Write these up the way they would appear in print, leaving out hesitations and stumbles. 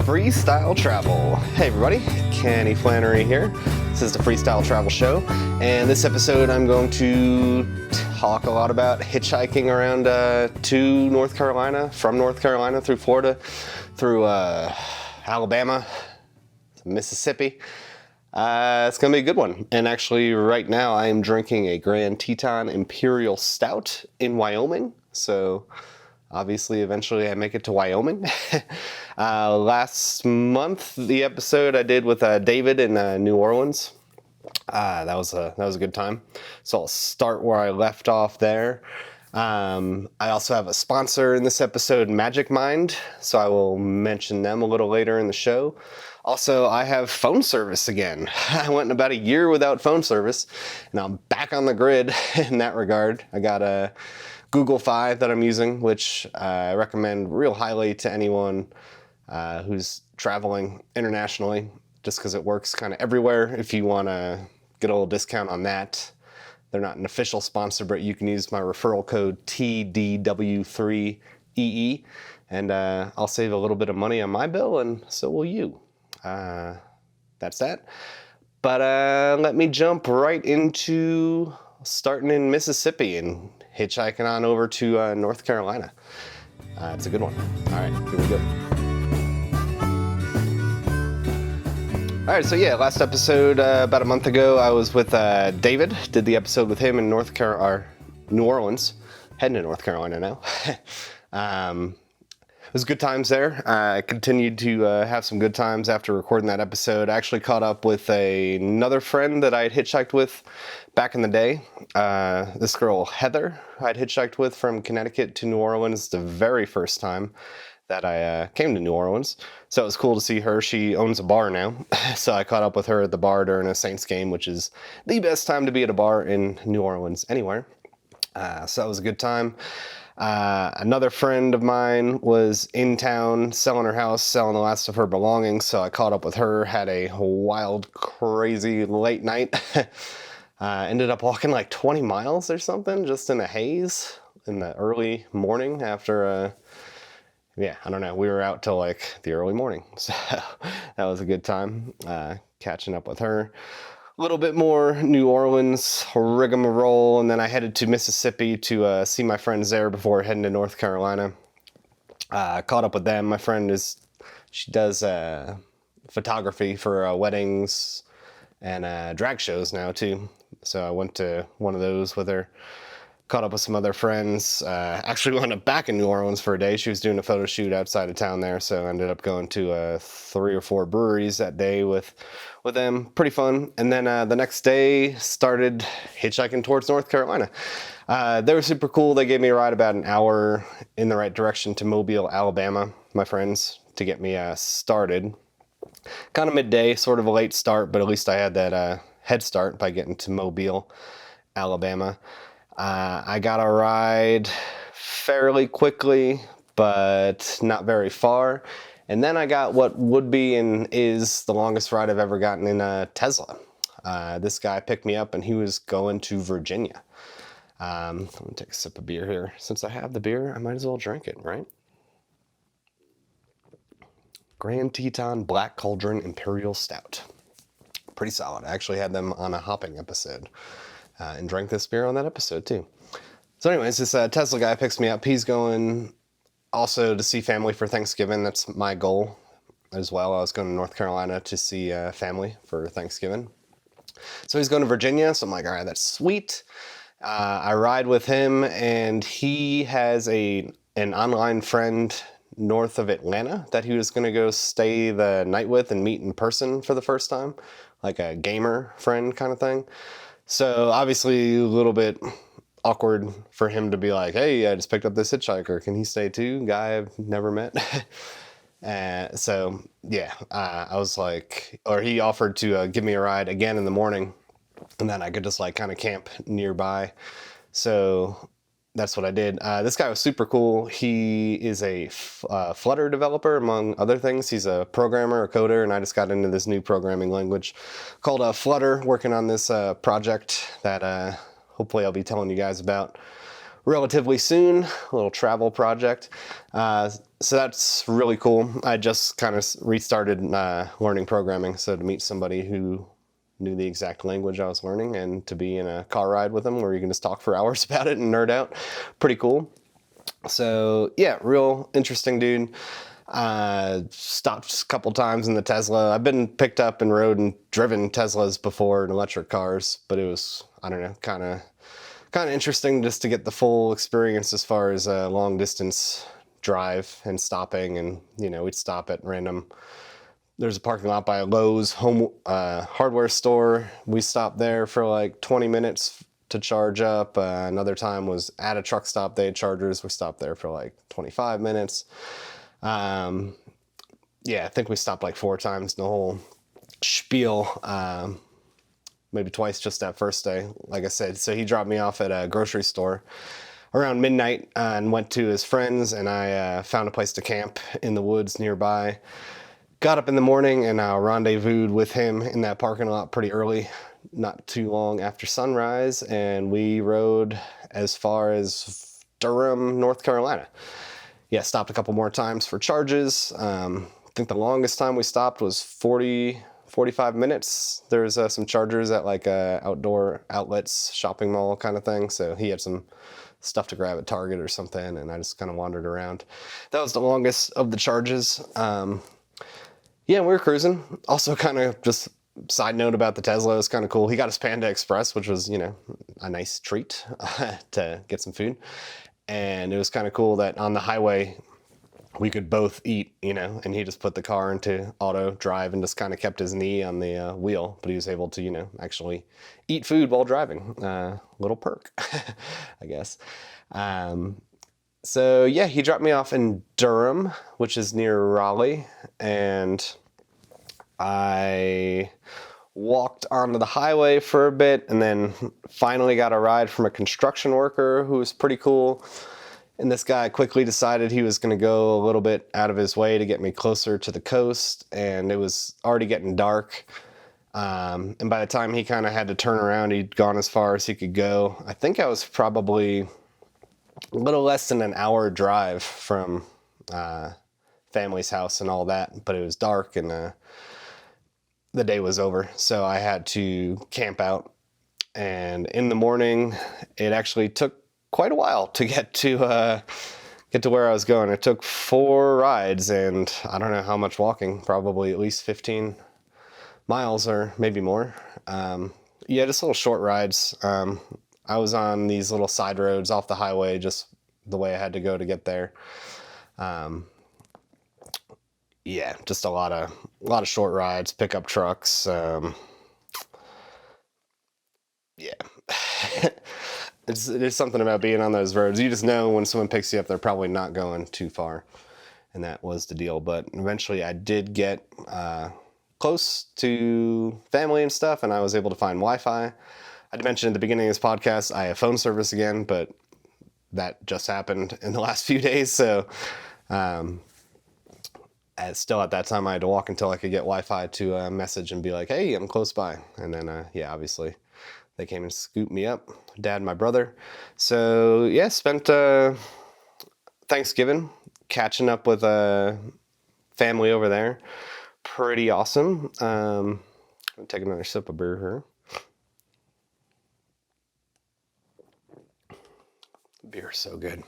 Freestyle Travel. Hey everybody, Kenny Flannery here. This is the Freestyle Travel Show, and this episode I'm going to talk a lot about hitchhiking around to North Carolina, from North Carolina through Florida, through Alabama, Mississippi. It's gonna be a good one. And actually right now I am drinking a Grand Teton Imperial Stout in Wyoming. So obviously eventually I make it to Wyoming. Last month, the episode I did with David in New Orleans, that was a good time. So I'll start where I left off there. I also have a sponsor in this episode, Magic Mind, so I will mention them a little later in the show. Also, I have phone service again. I went about a year without phone service, and I'm back on the grid in that regard. I got a Google Fi that I'm using, which I recommend real highly to anyone who's traveling internationally, just because it works kind of everywhere. If you want to get a little discount on that, they're not an official sponsor, but you can use my referral code TDW3EE, and I'll save a little bit of money on my bill, and so will you. That's that. But let me jump right into starting in Mississippi and hitchhiking on over to North Carolina. It's a good one. All right, here we go. All right, so yeah, last episode about a month ago, I was with David. Did the episode with him in New Orleans. Heading to North Carolina now. It was good times there. I continued to have some good times after recording that episode. I actually caught up with another friend that I had hitchhiked with back in the day. This girl, Heather, I'd hitchhiked with from Connecticut to New Orleans the very first time that I came to New Orleans. So it was cool to see her. She owns a bar now. So I caught up with her at the bar during a Saints game, which is the best time to be at a bar in New Orleans anywhere. So that was a good time. Another friend of mine was in town selling her house, selling the last of her belongings, so I caught up with her, had a wild, crazy late night. Ended up walking like 20 miles or something, just in a haze in the early morning after, I don't know, we were out till like the early morning, so that was a good time, catching up with her. A little bit more New Orleans rigmarole, and then I headed to Mississippi to see my friends there before heading to North Carolina. Caught up with them. My friend she does photography for weddings and drag shows now too. So I went to one of those with her. Caught up with some other friends. Actually wound up back in New Orleans for a day. She was doing a photo shoot outside of town there, so I ended up going to 3 or 4 breweries that day with them. Pretty fun. And then the next day started hitchhiking towards North Carolina. They were super cool. They gave me a ride about an hour in the right direction to Mobile, Alabama, my friends, to get me started. Kind of midday, sort of a late start, but at least I had that head start by getting to Mobile, Alabama. I got a ride fairly quickly, but not very far. And then I got what would be and is the longest ride I've ever gotten in a Tesla. This guy picked me up and he was going to Virginia. I'm going to take a sip of beer here. Since I have the beer, I might as well drink it, right? Grand Teton Black Cauldron Imperial Stout. Pretty solid. I actually had them on a hopping episode. And drank this beer on that episode too. So anyways, this Tesla guy picks me up. He's going also to see family for Thanksgiving. That's my goal as well. I was going to North Carolina to see family for Thanksgiving. So he's going to Virginia. So I'm like, all right, that's sweet. I ride with him, and he has an online friend north of Atlanta that he was going to go stay the night with and meet in person for the first time, like a gamer friend kind of thing. So obviously a little bit awkward for him to be like, hey, I just picked up this hitchhiker. Can he stay too? Guy I've never met. So yeah, I was like, or he offered to give me a ride again in the morning, and then I could just like kind of camp nearby. So that's what I did. This guy was super cool. He is a Flutter developer, among other things. He's a programmer, a coder, and I just got into this new programming language called Flutter, working on this project that hopefully I'll be telling you guys about relatively soon, a little travel project. So that's really cool. I just kind of restarted learning programming, so to meet somebody who knew the exact language I was learning and to be in a car ride with them where you can just talk for hours about it and nerd out. Pretty cool. So yeah, real interesting dude. Stopped a couple times in the Tesla. I've been picked up and rode and driven Teslas before in electric cars, but it was, I don't know, kind of interesting just to get the full experience as far as a long distance drive and stopping. And we'd stop at random, there's a parking lot by a Lowe's home hardware store. We stopped there for like 20 minutes to charge up. Another time was at a truck stop. They had chargers. We stopped there for like 25 minutes. Yeah, I think we stopped like 4 times in the whole spiel. Maybe twice just that first day, like I said. So he dropped me off at a grocery store around midnight and went to his friends, and I found a place to camp in the woods nearby. Got up in the morning and rendezvoused with him in that parking lot pretty early, not too long after sunrise, and we rode as far as Durham, North Carolina. Yeah, stopped a couple more times for charges. I think the longest time we stopped was 45 minutes. There's some chargers at like outdoor outlets, shopping mall kind of thing. So he had some stuff to grab at Target or something, and I just kind of wandered around. That was the longest of the charges. Yeah, we were cruising. Also kind of just side note about the Tesla, it was kind of cool. He got his Panda Express, which was, a nice treat to get some food. And it was kind of cool that on the highway we could both eat, and he just put the car into auto drive and just kind of kept his knee on the wheel, but he was able to, actually eat food while driving. Little perk, I guess. So yeah, he dropped me off in Durham, which is near Raleigh, and I walked onto the highway for a bit and then finally got a ride from a construction worker who was pretty cool. And this guy quickly decided he was going to go a little bit out of his way to get me closer to the coast, and it was already getting dark. And by the time he kind of had to turn around, he'd gone as far as he could go. I think I was probably a little less than an hour drive from family's house and all that, but it was dark and the day was over, so I had to camp out. And in the morning, it actually took quite a while to get to where I was going. It took 4 rides and I don't know how much walking, probably at least 15 miles or maybe more. Yeah, just little short rides. I was on these little side roads off the highway, just the way I had to go to get there. Yeah, just a lot of short rides, pickup trucks. Yeah, there's something about being on those roads. You just know when someone picks you up, they're probably not going too far, and that was the deal. But eventually, I did get close to family and stuff, and I was able to find Wi-Fi. I mentioned at the beginning of this podcast, I have phone service again, but that just happened in the last few days. So, still at that time, I had to walk until I could get Wi-Fi to message and be like, "Hey, I'm close by." And then, yeah, obviously, they came and scooped me up, Dad and my brother. So, yeah, spent Thanksgiving catching up with family over there. Pretty awesome. I'm gonna take another sip of beer here. Beer is so good.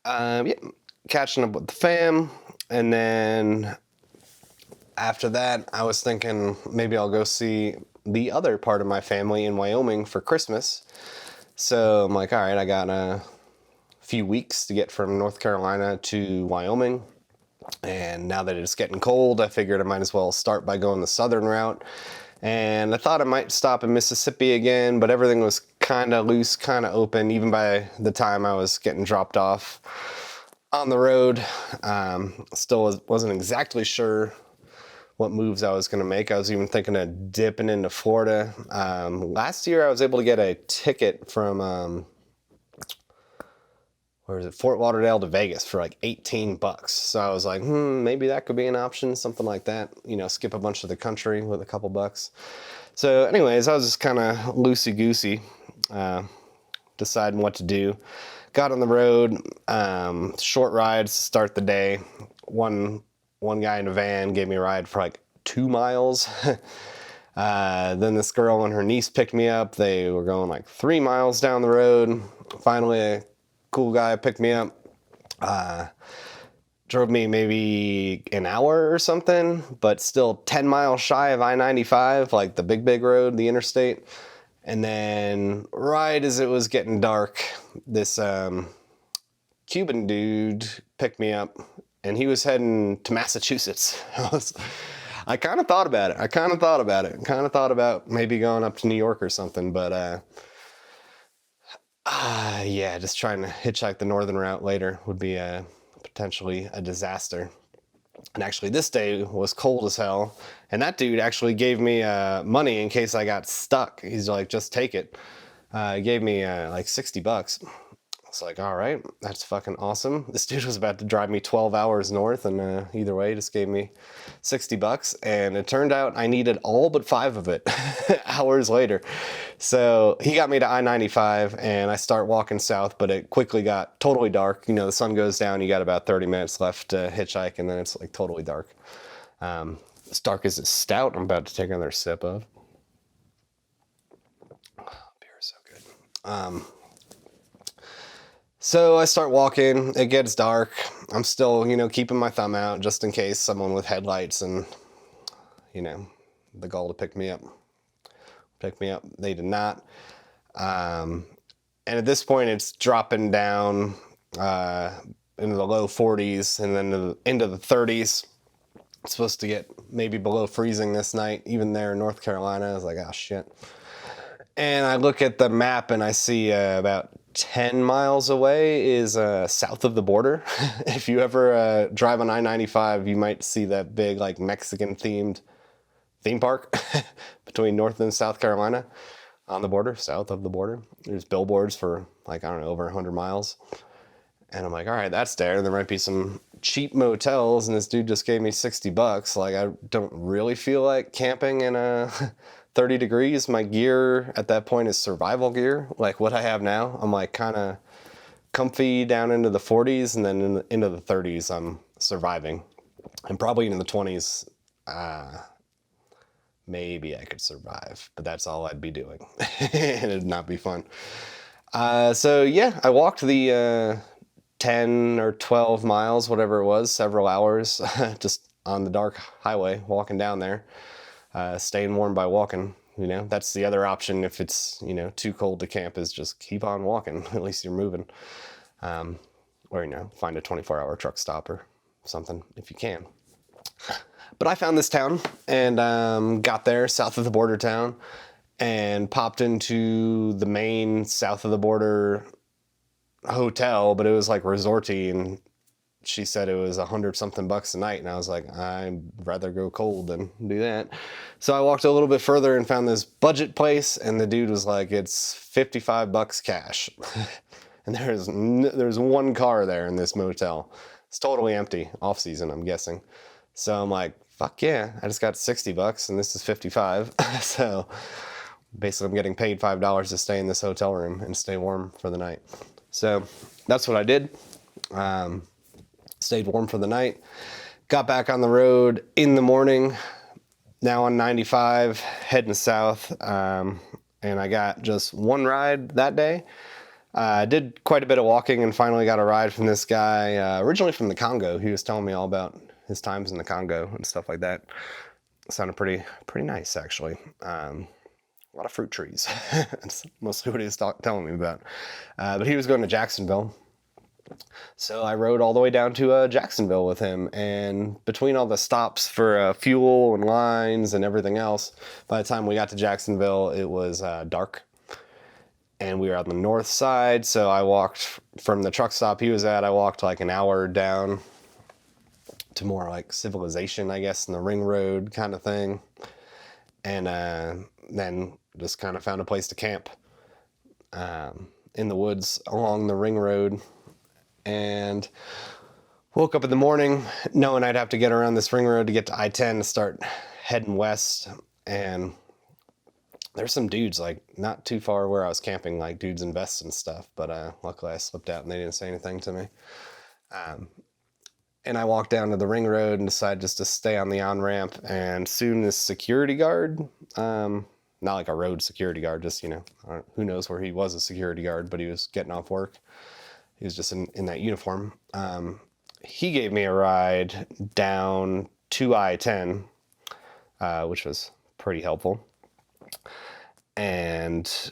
Yeah, catching up with the fam, and then after that, I was thinking maybe I'll go see the other part of my family in Wyoming for Christmas. So I'm like, all right, I got a few weeks to get from North Carolina to Wyoming. And now that it's getting cold, I figured I might as well start by going the southern route. And I thought I might stop in Mississippi again, but everything was kind of loose, kind of open, even by the time I was getting dropped off on the road. Still wasn't exactly sure what moves I was going to make. I was even thinking of dipping into Florida. Last year, I was able to get a ticket from, where is it, Fort Lauderdale to Vegas for like $18. So I was like, maybe that could be an option, something like that. Skip a bunch of the country with a couple bucks. So anyways, I was just kind of loosey-goosey, deciding what to do. got on the road, short rides to start the day. One guy in a van gave me a ride for like 2 miles. Then this girl and her niece picked me up. They were going like 3 miles down the road. Finally, a cool guy picked me up. Drove me maybe an hour or something, but still 10 miles shy of I-95, like the big road, the interstate. And then right as it was getting dark, this Cuban dude picked me up, and he was heading to Massachusetts. I kind of thought about it. I kind of thought about maybe going up to New York or something, but yeah, just trying to hitchhike the northern route later would be potentially a disaster. And actually this day was cold as hell, and that dude actually gave me money in case I got stuck. He's like, just take it. He gave me like $60. It's like, all right, that's fucking awesome. This dude was about to drive me 12 hours north, and either way, just gave me $60. And it turned out I needed all but 5 of it hours later. So he got me to I-95, and I start walking south, but it quickly got totally dark. You know, the sun goes down, you got about 30 minutes left to hitchhike, and then it's like totally dark. As dark as this stout I'm about to take another sip of. Beer is so good. So I start walking, it gets dark. I'm still, you know, keeping my thumb out just in case someone with headlights and, you know, the goal to pick me up. They did not. And at this point it's dropping down into the low 40s and then into the 30s. It's supposed to get maybe below freezing this night, even there in North Carolina. I was like, oh shit. And I look at the map and I see about 10 miles away is south of the border. If you ever drive on I-95, you might see that big like Mexican themed theme park between North and South Carolina on the border, south of the border. There's billboards for like, I don't know, over 100 miles. And I'm like, all right, that's there. There might be some cheap motels, and this dude just gave me $60. Like, I don't really feel like camping in 30 degrees. My gear at that point is survival gear, like what I have now. I'm like kind of comfy down into the 40s, and then into the 30s I'm surviving. And probably into the 20s, maybe I could survive, but that's all I'd be doing. And it'd not be fun. So yeah, I walked the 10 or 12 miles, whatever it was, several hours, just on the dark highway, walking down there. Staying warm by walking, you know, that's the other option if it's, you know, too cold to camp, is just keep on walking. At least you're moving. Or, you know, find a 24-hour truck stop or something if you can. But I found this town and got there, south of the border town, and popped into the main south of the border hotel, but it was like resorty, and she said it was $100-something a night, and I was like, I'd rather go cold than do that. So I walked a little bit further and found this budget place, and the dude was like, it's $55 cash. And there's one car there in this motel. It's totally empty, off season, I'm guessing. So I'm like, fuck yeah, I just got $60 and this is 55. So basically I'm getting paid $5 to stay in this hotel room and stay warm for the night. So that's what I did. Stayed warm for the night. Got back on the road in the morning, now on 95, heading south. And I got just one ride that day. I did quite a bit of walking and finally got a ride from this guy, originally from the Congo. He was telling me all about his times in the Congo and stuff like that. It sounded pretty nice, actually. A lot of fruit trees. That's mostly what he was telling me about. But he was going to Jacksonville. So I rode all the way down to Jacksonville with him, and between all the stops for fuel and lines and everything else, by the time we got to Jacksonville, it was dark. And we were on the north side, so I walked from the truck stop he was at, I walked like an hour down to more like civilization, I guess, in the ring road kind of thing. And then just kind of found a place to camp in the woods along the ring road. And woke up in the morning knowing I'd have to get around this ring road to get to I-10 to start heading west. And there's some dudes like not too far where I was camping, like dudes in vests and stuff, but luckily I slipped out and they didn't say anything to me. And I walked down to the ring road and decided just to stay on the on-ramp, and soon this security guard, not like a road security guard, just, who knows where he was a security guard, but he was getting off work. He was just in that uniform. He gave me a ride down to I-10, which was pretty helpful. And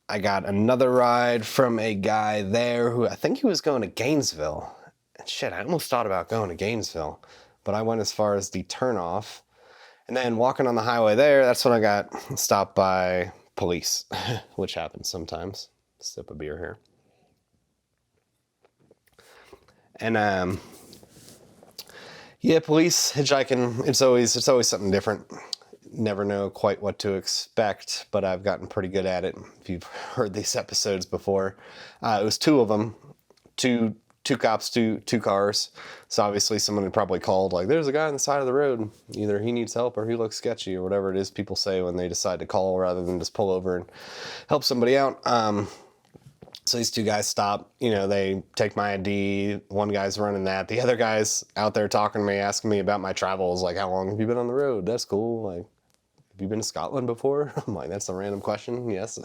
I got another ride from a guy there who I think he was going to Gainesville. And shit, I almost thought about going to Gainesville, but I went as far as the turnoff. And then walking on the highway there, that's when I got stopped by police, which happens sometimes. Sip a beer here. And yeah, police, hitchhiking, it's always something different. Never know quite what to expect, but I've gotten pretty good at it. If you've heard these episodes before, it was two of them, two cops, two cars. So obviously someone had probably called, like, there's a guy on the side of the road. Either he needs help or he looks sketchy, or whatever it is people say when they decide to call rather than just pull over and help somebody out. So these two guys stop, they take my ID. One guy's running that. The other guy's out there talking to me, asking me about my travels. Like, how long have you been on the road? That's cool. Like, have you been to Scotland before? I'm like, that's a random question. Yes.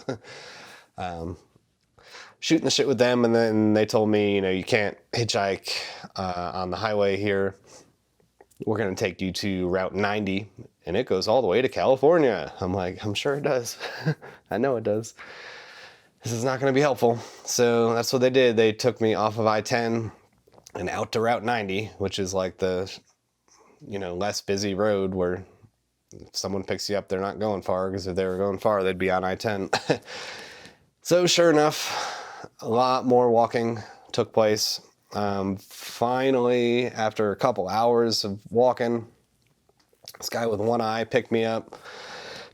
Shooting the shit with them. And then they told me, you can't hitchhike on the highway here. We're going to take you to Route 90 and it goes all the way to California. I'm like, I'm sure it does. I know it does. This is not going to be helpful. So that's what they did. They took me off of I-10 and out to Route 90, which is like the, less busy road where if someone picks you up, they're not going far, because if they were going far, they'd be on I-10. So sure enough, a lot more walking took place. Finally, after a couple hours of walking, this guy with one eye picked me up.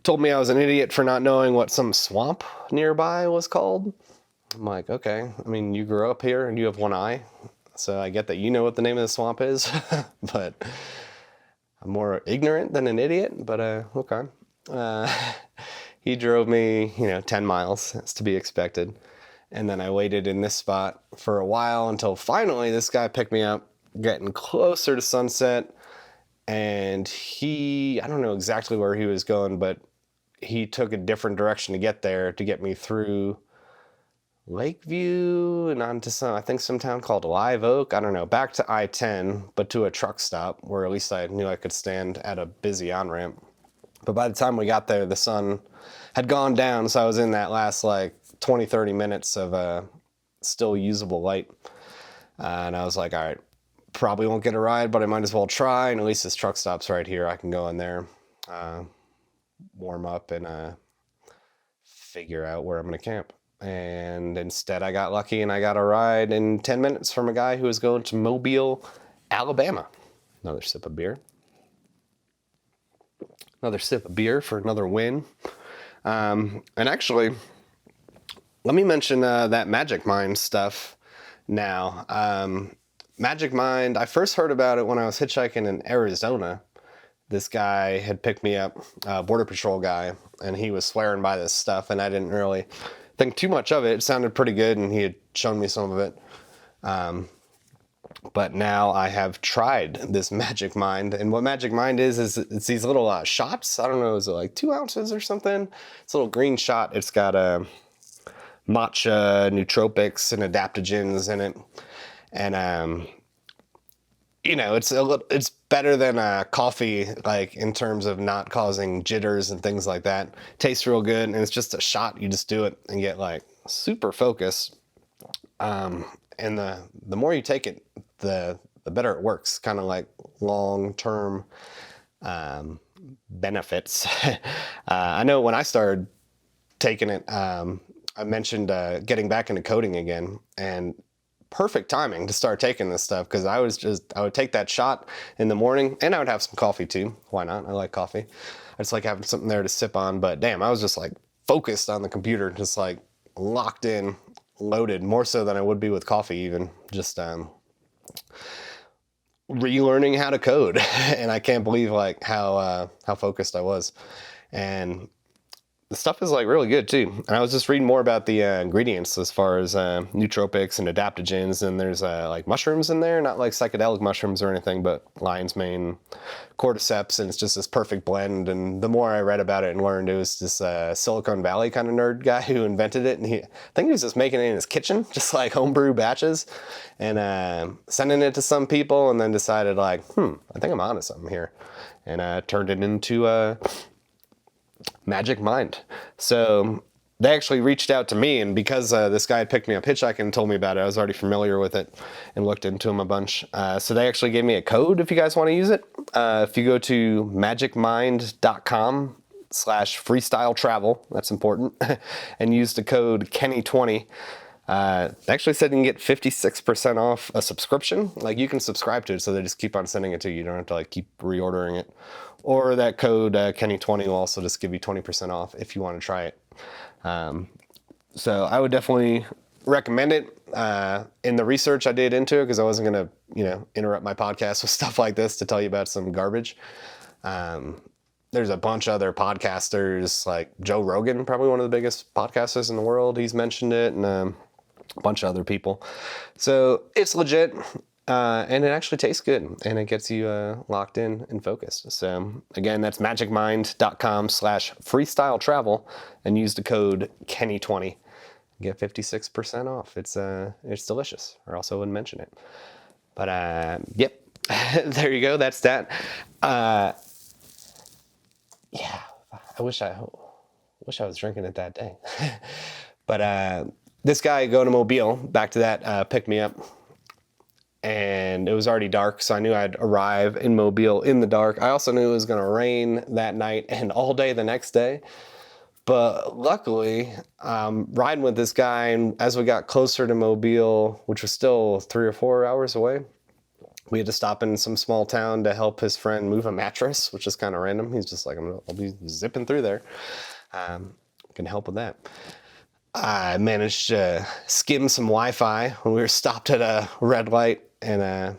Told me I was an idiot for not knowing what some swamp nearby was called. I'm like, okay. I mean, you grew up here and you have one eye, so I get that you know what the name of the swamp is, but I'm more ignorant than an idiot, but okay. He drove me, 10 miles, as to be expected. And then I waited in this spot for a while until finally this guy picked me up, getting closer to sunset. And I don't know exactly where he was going, but he took a different direction to get there, to get me through Lakeview and onto some town called Live Oak. I don't know, back to I-10, but to a truck stop where at least I knew I could stand at a busy on-ramp. But by the time we got there, the sun had gone down, so I was in that last 20, 30 minutes of still usable light. And I was like, all right, probably won't get a ride, but I might as well try. And at least this truck stop's right here. I can go in there, warm up, and figure out where I'm going to camp. And instead I got lucky and I got a ride in 10 minutes from a guy who was going to Mobile, Alabama. Another sip of beer. Another sip of beer for another win. And actually, let me mention that Magic Mind stuff now. Magic Mind, I first heard about it when I was hitchhiking in Arizona. This guy had picked me up, Border Patrol guy, and he was swearing by this stuff, and I didn't really think too much of it. It sounded pretty good, and he had shown me some of it. But now I have tried this Magic Mind, and what Magic Mind is it's these little shots. I don't know, is it like 2 ounces or something? It's a little green shot. It's got matcha, nootropics, and adaptogens in it. And, it's better than coffee, in terms of not causing jitters and things like that. Tastes real good, and it's just a shot. You just do it and get super focus. And the more you take it, the better it works. Kind of like long-term benefits. I know when I started taking it, I mentioned getting back into coding again, and perfect timing to start taking this stuff, because I would take that shot in the morning, and I would have some coffee too. Why not? I like coffee. I just like having something there to sip on. But damn, I was just focused on the computer, just locked in, loaded, more so than I would be with coffee even. Just relearning how to code, and I can't believe how focused I was. And the stuff is like really good too. And I was just reading more about the ingredients as far as nootropics and adaptogens, and there's like mushrooms in there, not like psychedelic mushrooms or anything, but lion's mane, cordyceps, and it's just this perfect blend. And the more I read about it and learned, it was this Silicon Valley kind of nerd guy who invented it, and I think he was just making it in his kitchen, just like homebrew batches, and sending it to some people, and then decided like, I think I'm onto something here, and turned it into Magic Mind. So they actually reached out to me, and because this guy had picked me up hitchhiking and told me about it, I was already familiar with it and looked into him a bunch. So they actually gave me a code if you guys want to use it. If you go to magicmind.com/freestyle travel, that's important, and use the code Kenny20. They actually said you can get 56% off a subscription. Like, you can subscribe to it, so they just keep on sending it to you. You don't have to like keep reordering it. Or that code Kenny20 will also just give you 20% off if you want to try it. So I would definitely recommend it. In the research I did into it, because I wasn't going to, interrupt my podcast with stuff like this to tell you about some garbage. There's a bunch of other podcasters, like Joe Rogan, probably one of the biggest podcasters in the world. He's mentioned it, and a bunch of other people. So it's legit. And it actually tastes good, and it gets you locked in and focused. So again, that's magicmind.com/freestyle travel, and use the code Kenny20. Get 56% off. It's delicious, or else I wouldn't mention it. But yep, there you go. That's that. Yeah, I wish I was drinking it that day. But this guy going to Mobile, back to that, picked me up. And it was already dark, so I knew I'd arrive in Mobile in the dark. I also knew it was going to rain that night and all day the next day. But luckily, riding with this guy, and as we got closer to Mobile, which was still 3 or 4 hours away, we had to stop in some small town to help his friend move a mattress, which is kind of random. He's just like, I'll be zipping through there. Can help with that. I managed to skim some Wi-Fi when we were stopped at a red light, and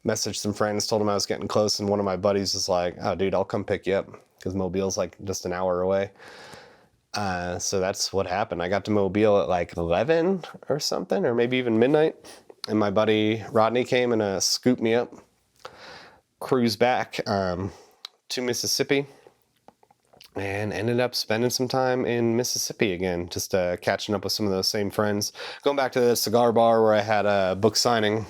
messaged some friends, told them I was getting close, and one of my buddies was like, oh dude, I'll come pick you up, because Mobile's like just an hour away. So that's what happened. I got to Mobile at like 11 or something, or maybe even midnight, and my buddy Rodney came and scooped me up, cruised back to Mississippi, and ended up spending some time in Mississippi again, just catching up with some of those same friends. Going back to the cigar bar where I had a book signing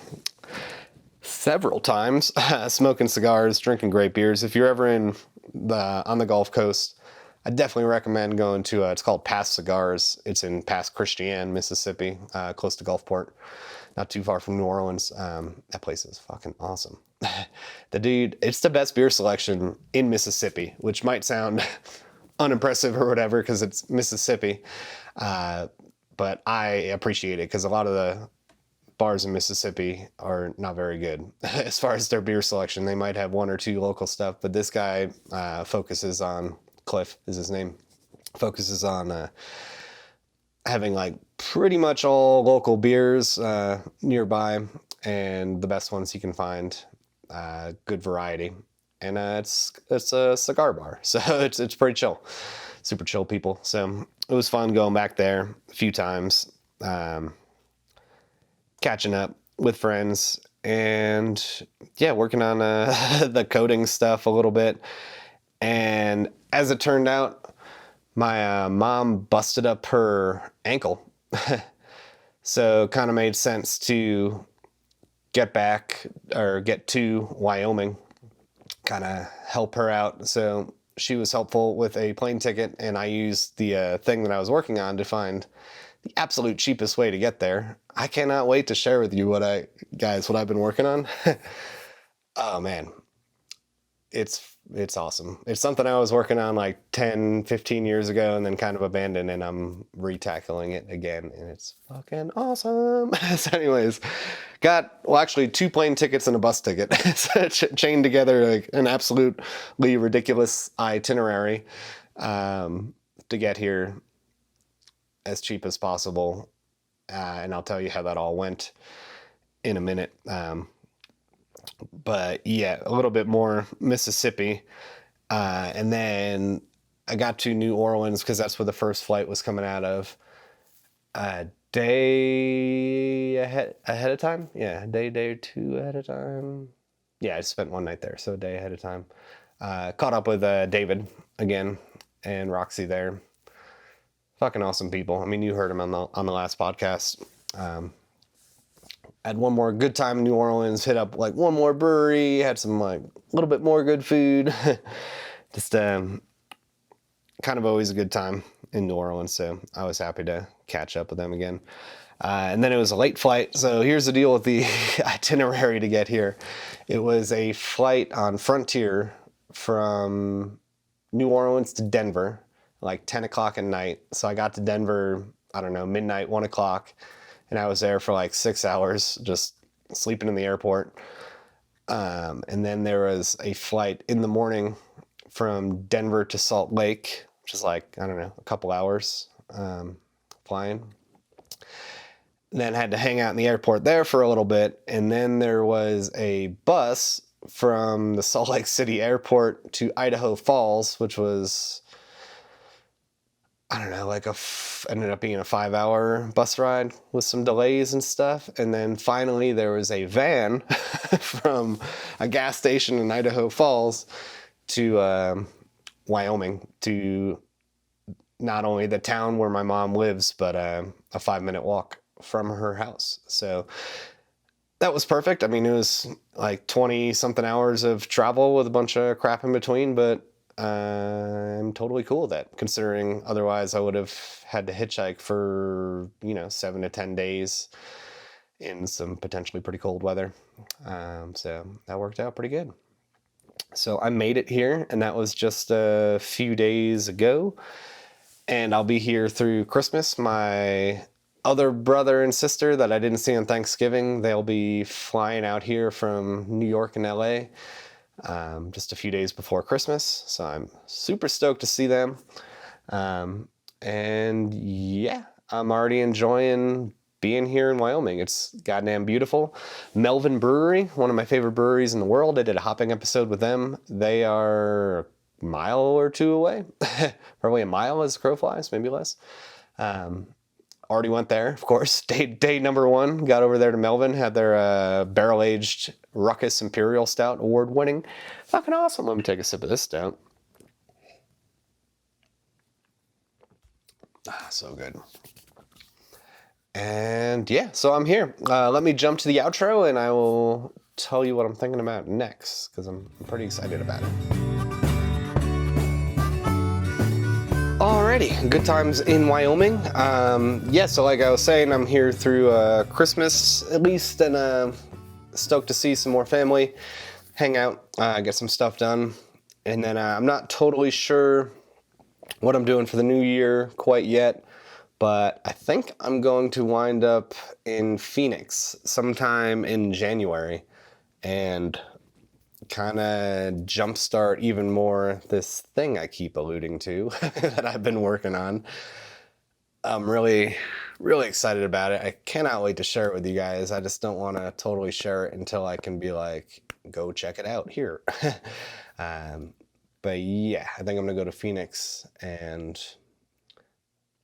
several times, smoking cigars, drinking great beers. If you're ever on the Gulf Coast, I definitely recommend going to, it's called Pass Cigars. It's in Pass Christian, Mississippi, close to Gulfport, not too far from New Orleans. That place is fucking awesome. It's the best beer selection in Mississippi, which might sound unimpressive or whatever because it's Mississippi. But I appreciate it because a lot of the bars in Mississippi are not very good as far as their beer selection. They might have one or two local stuff, but this guy focuses on, Cliff is his name, focuses on having like pretty much all local beers nearby, and the best ones he can find. Good variety, and it's a cigar bar, so it's pretty chill, super chill people. So it was fun going back there a few times, catching up with friends, and yeah, working on the coding stuff a little bit. And as it turned out, my mom busted up her ankle, so it kind of made sense to get to Wyoming, kind of help her out. So she was helpful with a plane ticket, and I used the thing that I was working on to find the absolute cheapest way to get there. I cannot wait to share with you what I've been working on. Oh man, it's awesome. It's something I was working on like 10, 15 years ago and then kind of abandoned, and I'm retackling it again, and it's fucking awesome. So anyways, actually 2 plane tickets and a bus ticket chained together like an absolutely ridiculous itinerary to get here as cheap as possible. And I'll tell you how that all went in a minute. But yeah, a little bit more Mississippi. And then I got to New Orleans because that's where the first flight was coming out of. A day ahead of time. Yeah, a day or two ahead of time. Yeah, I spent one night there, so a day ahead of time. Caught up with David again and Roxy there. Fucking awesome people. I mean, you heard him on the last podcast. Had one more good time in New Orleans. Hit up like one more brewery. Had some like a little bit more good food. Just kind of always a good time in New Orleans. So I was happy to catch up with them again. And then it was a late flight. So here's the deal with the itinerary to get here. It was a flight on Frontier from New Orleans to Denver, like 10 o'clock at night. So I got to Denver, I don't know, midnight, 1 o'clock. And I was there for like 6 hours, just sleeping in the airport. And then there was a flight in the morning from Denver to Salt Lake, which is like, I don't know, a couple hours flying. And then had to hang out in the airport there for a little bit. And then there was a bus from the Salt Lake City airport to Idaho Falls, which was, I don't know, like ended up being a 5-hour bus ride with some delays and stuff. And then finally there was a van from a gas station in Idaho Falls to Wyoming, to not only the town where my mom lives, but a 5-minute walk from her house. So that was perfect. I mean, it was like 20 something hours of travel with a bunch of crap in between, but I'm totally cool with that, considering otherwise I would have had to hitchhike for, 7 to 10 days in some potentially pretty cold weather. So that worked out pretty good. So I made it here, and that was just a few days ago. And I'll be here through Christmas. My other brother and sister that I didn't see on Thanksgiving, they'll be flying out here from New York and LA just a few days before Christmas. So I'm super stoked to see them. And yeah, I'm already enjoying being here in Wyoming. It's goddamn beautiful. Melvin Brewery, one of my favorite breweries in the world. I did a hopping episode with them. They are a mile or two away. Probably a mile as the crow flies, maybe less. Already went there, of course. Day number 1, got over there to Melvin, had their barrel-aged Ruckus Imperial Stout, award-winning. Fucking awesome. Let me take a sip of this stout. So good. And yeah, so I'm here. Let me jump to the outro, and I will tell you what I'm thinking about next, because I'm pretty excited about it. Alrighty, good times in Wyoming. Yeah, so like I was saying, I'm here through Christmas at least, and stoked to see some more family, hang out, get some stuff done. And then I'm not totally sure what I'm doing for the new year quite yet, but I think I'm going to wind up in Phoenix sometime in January and kind of jumpstart even more this thing I keep alluding to that I've been working on. I'm really, really excited about it. I cannot wait to share it with you guys. I just don't want to totally share it until I can be like, go check it out here. But yeah, I think I'm gonna go to Phoenix and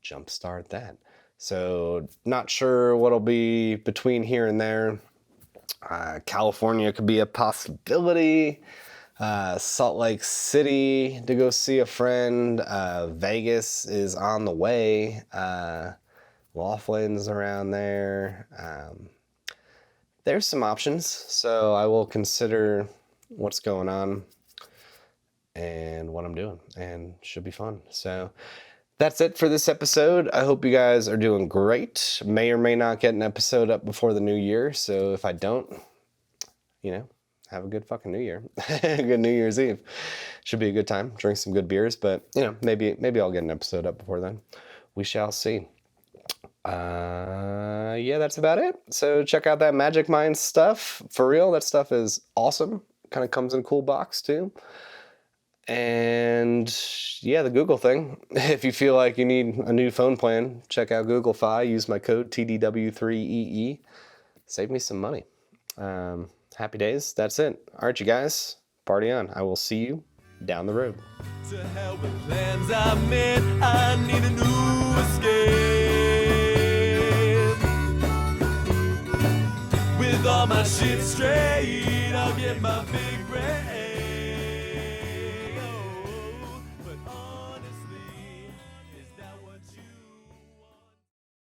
jumpstart that. So not sure what'll be between here and there. California could be a possibility. Salt Lake City to go see a friend. Vegas is on the way. Laughlin's around there. There's some options, so I will consider what's going on and what I'm doing, and should be fun. So that's it for this episode. I hope you guys are doing great. May or may not get an episode up before the new year, so if I don't, have a good fucking New Year. Good New Year's Eve. Should be a good time. Drink some good beers, but maybe I'll get an episode up before then. We shall see. Yeah, that's about it. So check out that Magic Mind stuff. For real, that stuff is awesome. Kind of comes in a cool box too. And yeah, the Google thing. If you feel like you need a new phone plan, check out Google Fi. Use my code TDW3EE. Save me some money. Happy days. That's it. All right, you guys. Party on. I will see you down the road. To hell with plans I made, I need a new escape. With all my shit straight, I'll get my big